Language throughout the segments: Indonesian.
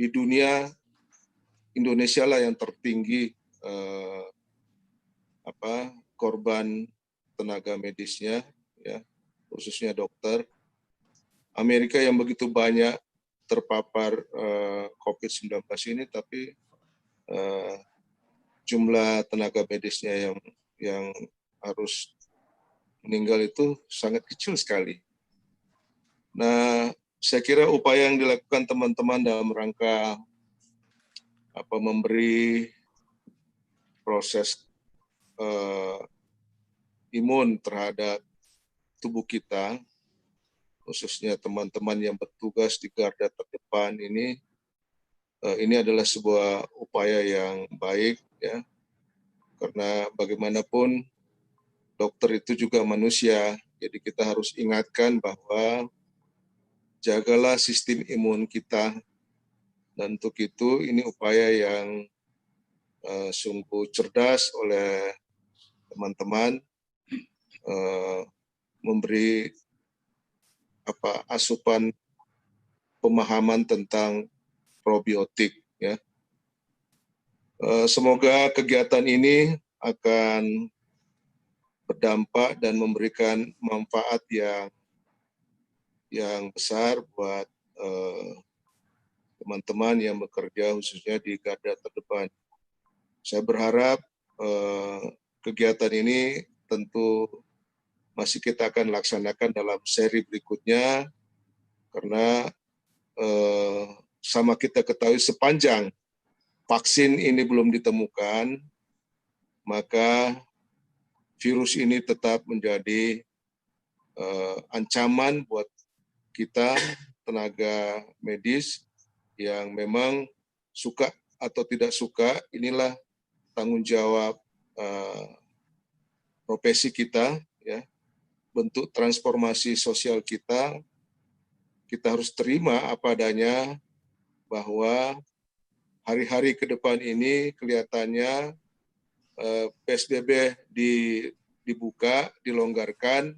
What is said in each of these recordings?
di dunia Indonesia lah yang tertinggi korban tenaga medisnya, ya, khususnya dokter. Amerika yang begitu banyak terpapar COVID-19 ini, tapi jumlah tenaga medisnya yang harus meninggal itu sangat kecil sekali. Nah, saya kira upaya yang dilakukan teman-teman dalam rangka memberi proses imun terhadap tubuh kita, khususnya teman-teman yang bertugas di garda terdepan ini adalah sebuah upaya yang baik, ya, karena bagaimanapun dokter itu juga manusia, jadi kita harus ingatkan bahwa jagalah sistem imun kita, dan untuk itu ini upaya yang sungguh cerdas oleh teman-teman, memberi asupan pemahaman tentang probiotik, ya. Semoga kegiatan ini akan berdampak dan memberikan manfaat yang besar buat teman-teman yang bekerja khususnya di garda terdepan. Saya berharap kegiatan ini tentu masih kita akan laksanakan dalam seri berikutnya, karena sama kita ketahui sepanjang vaksin ini belum ditemukan, maka virus ini tetap menjadi ancaman buat kita tenaga medis yang memang suka atau tidak suka, inilah tanggung jawab profesi kita, ya, bentuk transformasi sosial kita. Kita harus terima apa adanya bahwa hari-hari ke depan ini kelihatannya PSBB dibuka, dilonggarkan,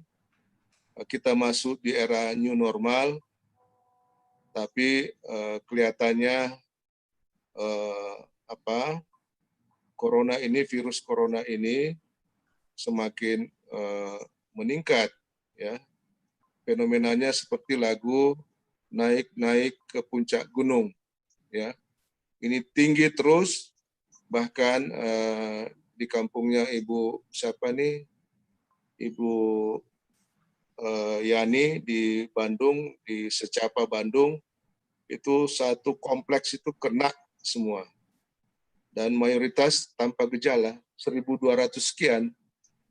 kita masuk di era new normal, tapi kelihatannya virus corona ini semakin meningkat, ya. Fenomenanya seperti lagu naik ke puncak gunung, ya. Ini tinggi terus, bahkan di kampungnya Ibu Yani di Bandung, di Secapa Bandung, itu satu kompleks itu kena semua. Dan mayoritas tanpa gejala, 1.200 sekian.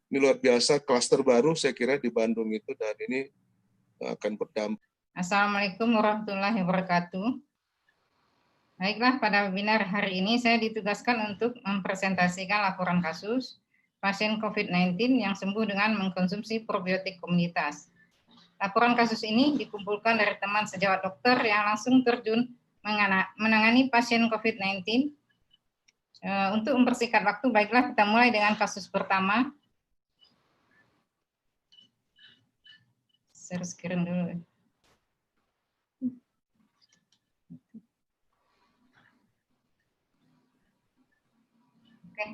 Ini luar biasa, klaster baru saya kira di Bandung itu, dan ini akan berdampak. Assalamualaikum warahmatullahi wabarakatuh. Baiklah, pada webinar hari ini saya ditugaskan untuk mempresentasikan laporan kasus pasien COVID-19 yang sembuh dengan mengkonsumsi probiotik komunitas. Laporan kasus ini dikumpulkan dari teman sejawat dokter yang langsung terjun menangani pasien COVID-19. Untuk mempersingkat waktu, baiklah kita mulai dengan kasus pertama. Share screen dulu. Oke.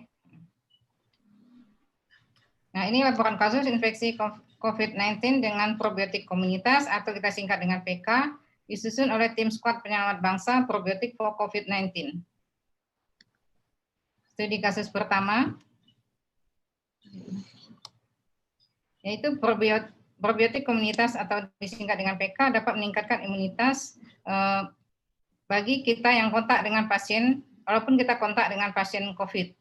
Nah, ini laporan kasus infeksi COVID-19 dengan probiotik komunitas atau kita singkat dengan PK, disusun oleh tim skuad penyelamat bangsa probiotik for COVID-19. Studi kasus pertama, yaitu probiotik komunitas atau disingkat dengan PK dapat meningkatkan imunitas bagi kita yang kontak dengan pasien, walaupun kita kontak dengan pasien COVID.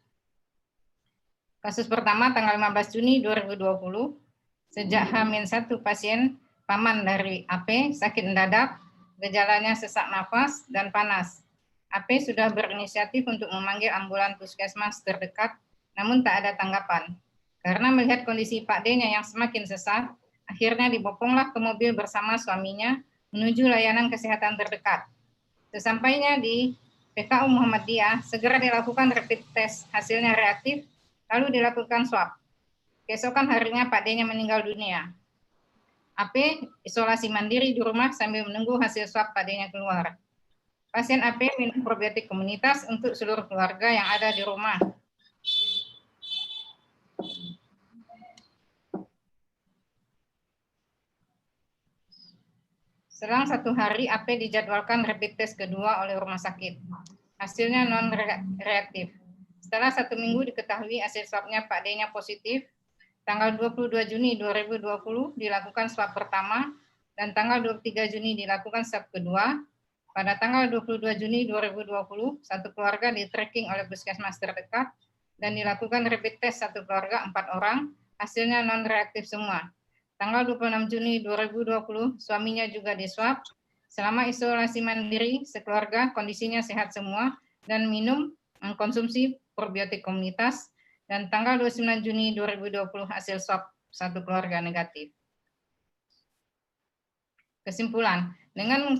Kasus pertama tanggal 15 Juni 2020, sejak H-1 pasien paman dari AP sakit mendadak, gejalanya sesak nafas dan panas. AP sudah berinisiatif untuk memanggil ambulan puskesmas terdekat, namun tak ada tanggapan. Karena melihat kondisi Pak D-nya yang semakin sesak, akhirnya diboponglah ke mobil bersama suaminya menuju layanan kesehatan terdekat. Sesampainya di PKU Muhammadiyah, segera dilakukan rapid test, hasilnya reaktif, lalu dilakukan swab. Keesokan harinya Pak D-nya meninggal dunia. AP isolasi mandiri di rumah sambil menunggu hasil swab Pak D-nya keluar. Pasien AP minum probiotik komunitas untuk seluruh keluarga yang ada di rumah. Selang 1 hari, AP dijadwalkan rapid test kedua oleh rumah sakit. Hasilnya non-reaktif. Setelah 1 minggu diketahui hasil swabnya Pak D-nya positif, tanggal 22 Juni 2020 dilakukan swab pertama, dan tanggal 23 Juni dilakukan swab kedua. Pada tanggal 22 Juni 2020, satu keluarga di-tracking oleh puskesmas terdekat, dan dilakukan rapid test satu keluarga 4 orang, hasilnya non-reaktif semua. Tanggal 26 Juni 2020, suaminya juga diswab. Selama isolasi mandiri, sekeluarga kondisinya sehat semua dan minum mengkonsumsi probiotik komunitas. Dan tanggal 29 Juni 2020, hasil swab satu keluarga negatif. Kesimpulan, dengan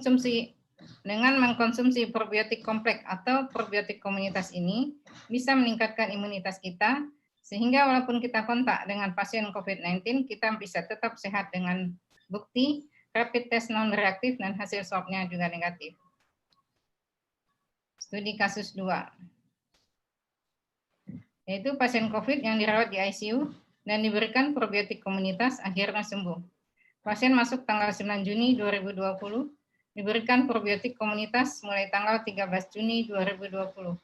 mengkonsumsi probiotik kompleks atau probiotik komunitas ini bisa meningkatkan imunitas kita, sehingga walaupun kita kontak dengan pasien COVID-19, kita bisa tetap sehat dengan bukti rapid test non-reaktif dan hasil swabnya juga negatif. Studi kasus 2, yaitu pasien COVID yang dirawat di ICU dan diberikan probiotik komunitas akhirnya sembuh. Pasien masuk tanggal 9 Juni 2020, diberikan probiotik komunitas mulai tanggal 13 Juni 2020.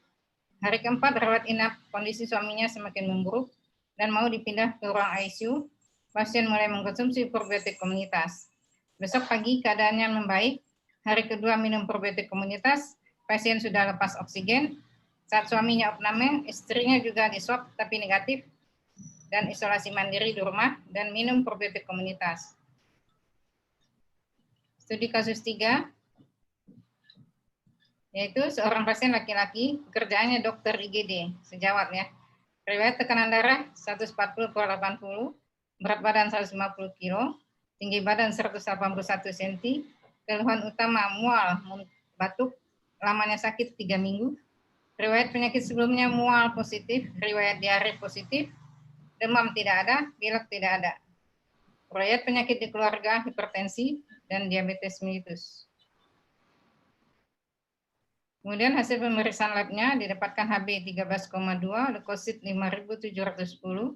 Hari keempat rawat inap, kondisi suaminya semakin memburuk dan mau dipindah ke ruang ICU. Pasien mulai mengkonsumsi probiotik komunitas. Besok pagi keadaannya membaik. Hari kedua minum probiotik komunitas, pasien sudah lepas oksigen. Saat suaminya opname, istrinya juga diswab tapi negatif dan isolasi mandiri di rumah dan minum probiotik komunitas. Studi kasus 3, yaitu seorang pasien laki-laki, pekerjaannya dokter IGD, sejawat ya. Riwayat tekanan darah 140/80, berat badan 150 kg, tinggi badan 181 cm, keluhan utama mual, batuk, lamanya sakit 3 minggu, riwayat penyakit sebelumnya mual positif, riwayat diare positif, demam tidak ada, pilek tidak ada. Riwayat penyakit di keluarga, hipertensi, dan diabetes mellitus. Kemudian hasil pemeriksaan labnya didapatkan HB 13,2, leukosit 5.710,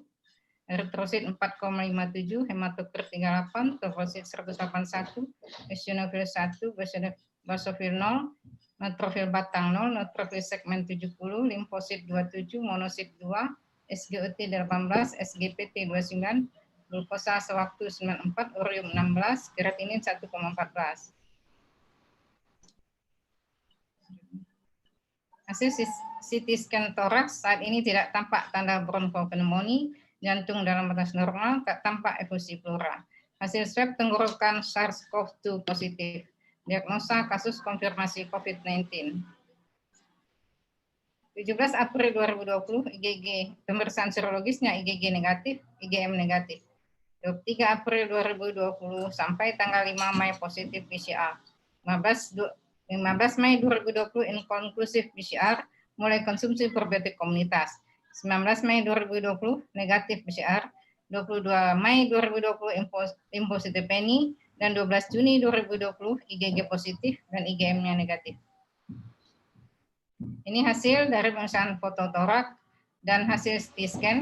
eritrosit 4,57, hematokrit 38, trofosit 181, eosinofil 1, basofil 0, neutrofil batang 0, neutrofil segmen 70, limfosit 27, monosit 2, SGOT 18, SGPT 29, glukosa sewaktu 94, urium 16, kreatinin 1,14. Hasil CT scan toraks saat ini tidak tampak tanda bronchopneumonia, jantung dalam batas normal, tak tampak efusi pleura. Hasil swab tenggorokan SARS-CoV-2 positif. Diagnosa kasus konfirmasi COVID-19. 17 April 2020, IgG, pemeriksaan serologisnya IgG negatif, IgM negatif. 23 April 2020 sampai tanggal 5 Mei positif PCR. 15 Mei 2020 inkonklusif PCR, mulai konsumsi probiotik komunitas. 19 Mei 2020 negatif PCR, 22 Mei 2020 limfositopeni, dan 12 Juni 2020 IgG positif dan IgM-nya negatif. Ini hasil dari pemeriksaan fototorak dan hasil CT scan.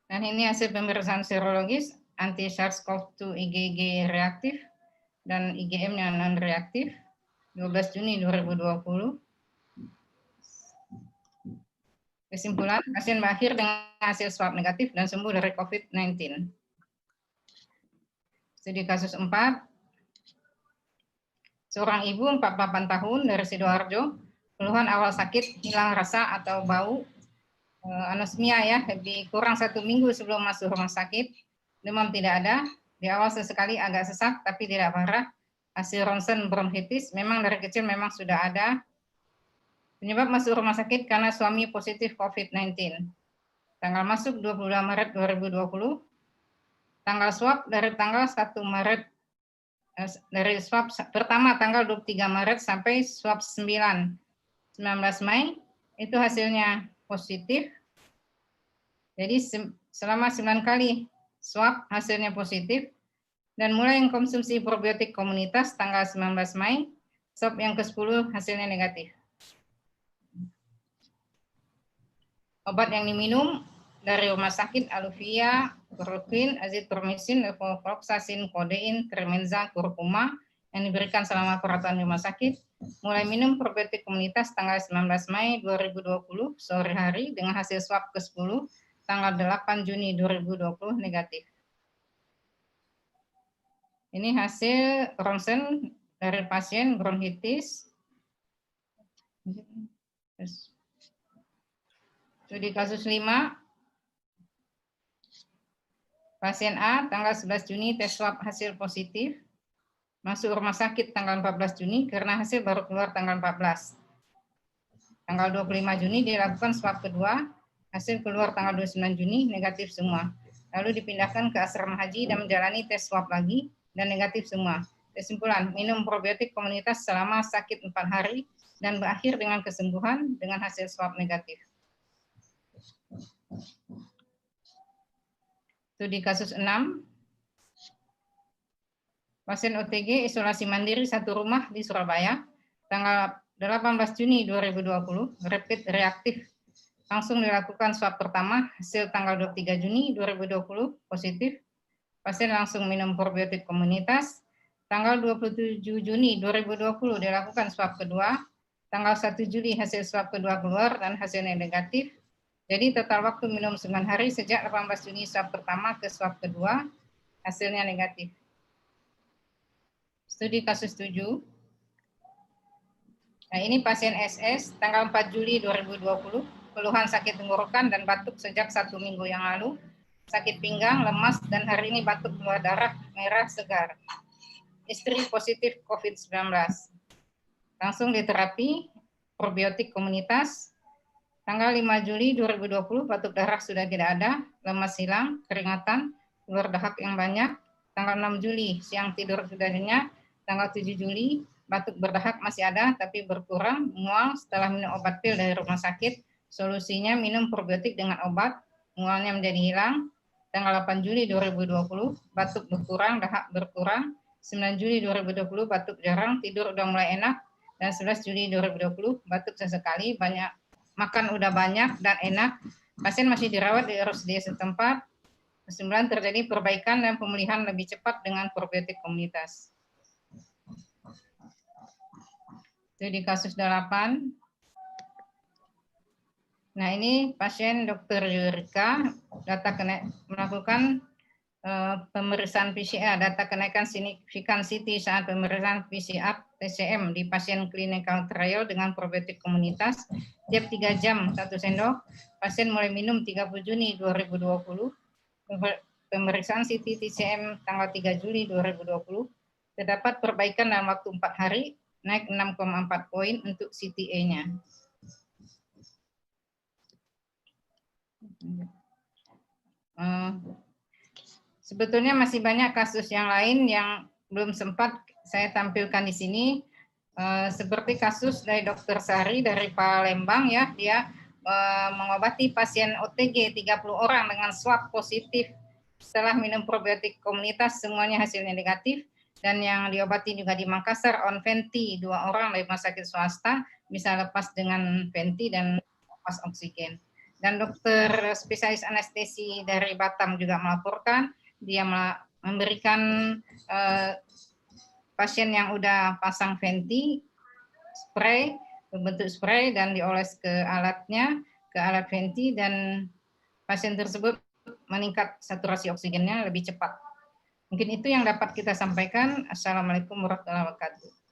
Dan ini hasil pemeriksaan serologis anti SARS-CoV-2 IgG reaktif dan IgM-nya non-reaktif 12 Juni 2020. Kesimpulan, pasien berakhir dengan hasil swab negatif dan sembuh dari COVID-19. Studi kasus 4, seorang ibu 48 tahun dari Sidoarjo, keluhan awal sakit, hilang rasa atau bau, anosmia ya, lebih kurang 1 minggu sebelum masuk rumah sakit, demam tidak ada, di awal sesekali agak sesak tapi tidak parah, hasil ronsen bronkitis, memang dari kecil memang sudah ada. Penyebab masuk rumah sakit karena suami positif COVID-19. Tanggal masuk 22 Maret 2020, tanggal swab dari tanggal 1 Maret, dari swab pertama tanggal 23 Maret sampai swab 19 Mei, itu hasilnya positif. Jadi selama 9 kali swab hasilnya positif, dan mulai mengkonsumsi probiotik komunitas tanggal 19 Mei, swab yang ke-10 hasilnya negatif. Obat yang diminum dari rumah sakit Aluvia, chloroquine, azitromisin, levofloxacin, kodein, tremenza, kurkuma yang diberikan selama perawatan rumah sakit, mulai minum probiotik komunitas tanggal 19 Mei 2020 sore hari dengan hasil swab ke-10 tanggal 8 Juni 2020 negatif. Ini hasil ronsen dari pasien bronkitis. Studi kasus 5, pasien A tanggal 11 Juni tes swab hasil positif, masuk rumah sakit tanggal 14 Juni karena hasil baru keluar tanggal 14. Tanggal 25 Juni dilakukan swab kedua, hasil keluar tanggal 29 Juni negatif semua. Lalu dipindahkan ke asrama haji dan menjalani tes swab lagi dan negatif semua. Kesimpulan, minum probiotik komunitas selama sakit 4 hari dan berakhir dengan kesembuhan dengan hasil swab negatif. Studi kasus 6, pasien OTG isolasi mandiri satu rumah di Surabaya, tanggal 18 Juni 2020, rapid reaktif. Langsung dilakukan swab pertama, hasil tanggal 23 Juni 2020, positif. Pasien langsung minum probiotik komunitas. Tanggal 27 Juni 2020 dilakukan swab kedua. Tanggal 1 Juli hasil swab kedua keluar dan hasilnya negatif. Jadi total waktu minum 9 hari sejak 18 Juni swab pertama ke swab kedua, hasilnya negatif. Studi kasus 7. Nah, ini pasien SS tanggal 4 Juli 2020, keluhan sakit tenggorokan dan batuk sejak 1 minggu yang lalu, sakit pinggang, lemas, dan hari ini batuk keluar darah merah segar. Istri positif COVID-19. Langsung diterapi probiotik komunitas. Tanggal 5 Juli 2020, batuk darah sudah tidak ada, lemas hilang, keringatan, keluar dahak yang banyak. Tanggal 6 Juli, siang tidur sudah nyenyak. Tanggal 7 Juli, batuk berdahak masih ada, tapi berkurang, mual setelah minum obat pil dari rumah sakit. Solusinya minum probiotik dengan obat, mualnya menjadi hilang. Tanggal 8 Juli 2020, batuk berkurang, dahak berkurang. 9 Juli 2020, batuk jarang, tidur udah mulai enak. Dan 11 Juli 2020, batuk sesekali, banyak makan udah banyak dan enak. Pasien masih dirawat di RSUD setempat. Kesimpulan, terjadi perbaikan dan pemulihan lebih cepat dengan probiotik komunitas. Jadi kasus 8. Nah, ini pasien Dr. Yurika melakukan pemeriksaan PCR, data kenaikan signifikan CT saat pemeriksaan PCR TCM di pasien clinical trial dengan probiotik komunitas. Tiap 3 jam 1 sendok. Pasien mulai minum 30 Juni 2020. Pemeriksaan CT TCM tanggal 3 Juli 2020. Terdapat perbaikan dalam waktu 4 hari, naik 6,4 poin untuk CTA-nya. Sebetulnya masih banyak kasus yang lain yang belum sempat saya tampilkan di sini. Seperti kasus dari Dr. Sari dari Palembang, ya, dia mengobati pasien OTG 30 orang dengan swab positif setelah minum probiotik komunitas, semuanya hasilnya negatif. Dan yang diobati juga di Makassar on venti 2 orang dari rumah sakit swasta bisa lepas dengan venti dan lepas oksigen. Dan dokter spesialis anestesi dari Batam juga melaporkan dia memberikan pasien yang udah pasang venti spray, berbentuk spray, dan dioles ke alatnya, ke alat venti, dan pasien tersebut meningkat saturasi oksigennya lebih cepat. Mungkin itu yang dapat kita sampaikan. Assalamualaikum warahmatullahi wabarakatuh.